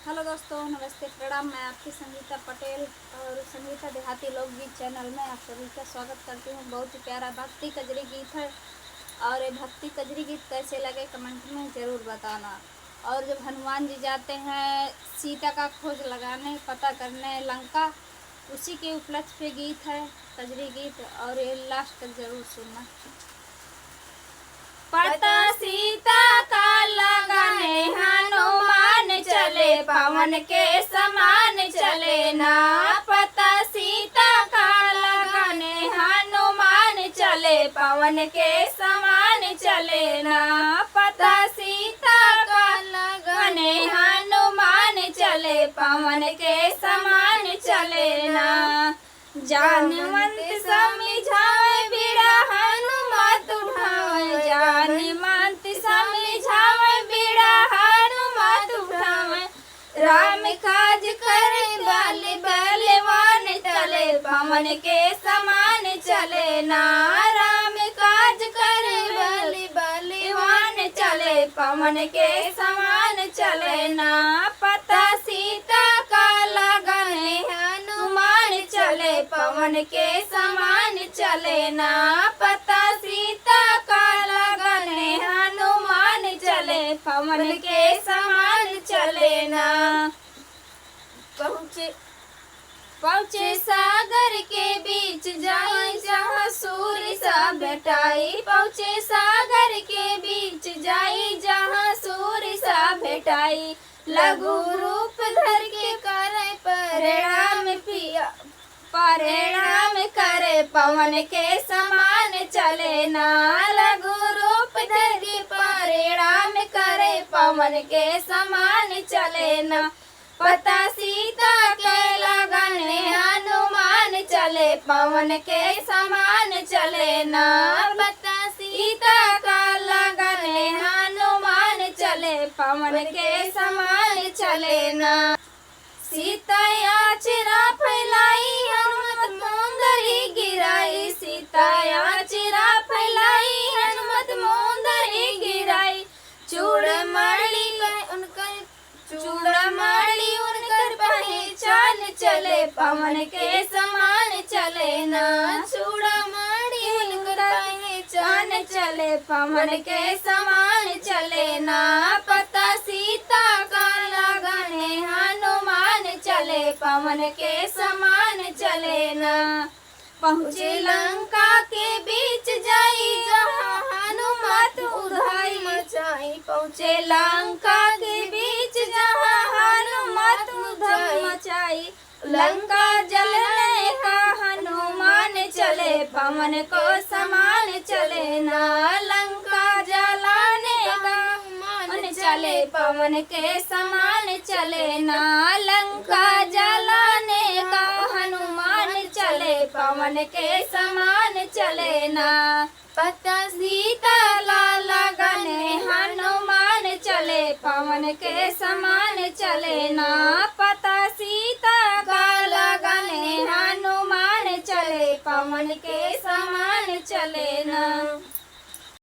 Hello दोस्तों, नमस्ते, प्रणाम। मैं आपकी संगीता पटेल और संगीता देहाती लोकगीत चैनल में आप सभी का स्वागत करती हूँ। बहुत ही प्यारा भक्ति कजरी गीत है और ये भक्ति कजरी गीत कैसे लगे कमेंट में ज़रूर बताना। और जब हनुमान जी जाते हैं सीता का खोज लगाने, पता करने लंका, उसी के उपलक्ष्य पे गीत है कजरी गीत, और ये लास्ट तक ज़रूर सुनना। पता सीता का लगाने हनुमान चले, पवन के समान चले ना। पता सीता का लगाने हनुमान चले, पवन के समान चले ना। पता सीता का लगाने हनुमान चले, पवन के समान चले ना। जानवंत समझावे बीड़ा हनुमत उठावे, जानवंत समझावे बीड़ा हनुमत उठावे। राम काज करे बाले बलवान चले, पवन के समान चले ना। राम काज करे बाले बलवान चले, पवन के समान चले ना। पता सीता का लगाने हनुमान चले, पवन के समान चले ना। पता सीता का लगाने हनुमान चले, पवन के समान चले ना। पहुँचे सागर के बीच जाई, जहाँ सूर्य सा भेटाई। पहुँचे सागर के बीच जाई, जहाँ सूर्य सा भेटाई। लघु रूप धर के करे परिणाम पिया, परिणाम करे पवन के समान चले ना। लघु रूप धर के परिणाम करे पवन के समान चले ना। पता सीता के लगाने हनुमान चले, पवन के समान चले ना। पता सीता का लगाने हनुमान चले, पवन के समान चले ना। सीता चिरा फैलाई हनुमत मुंदरी गिराई, सीता चिरा फैलाई हनुमत मुंदरी गिराई। चूड़मणि उनकर पहचान चले, पवन के समान चले ना। चूड़मणि उनकर पहचान चले, पवन के समान चले ना। पता सीता का लगाने हनुमान चले, पवन के समान चले ना। पहुँचे लंका के बीच जाई, जहाँ हनुमत उधाई मचाई। पहुँचे लंका के बीच जहाँ हनुमत उधाई मचाई। लंका जलने का हनुमान चले, पवन को समान चले ना। लंका जलाने का हनुमान चले, पवन के समान चले ना। लंका जलाने का हनुमान चले, पवन के समान चले ना। पता सीता लगाने हनुमान चले, पवन के समान चले ना।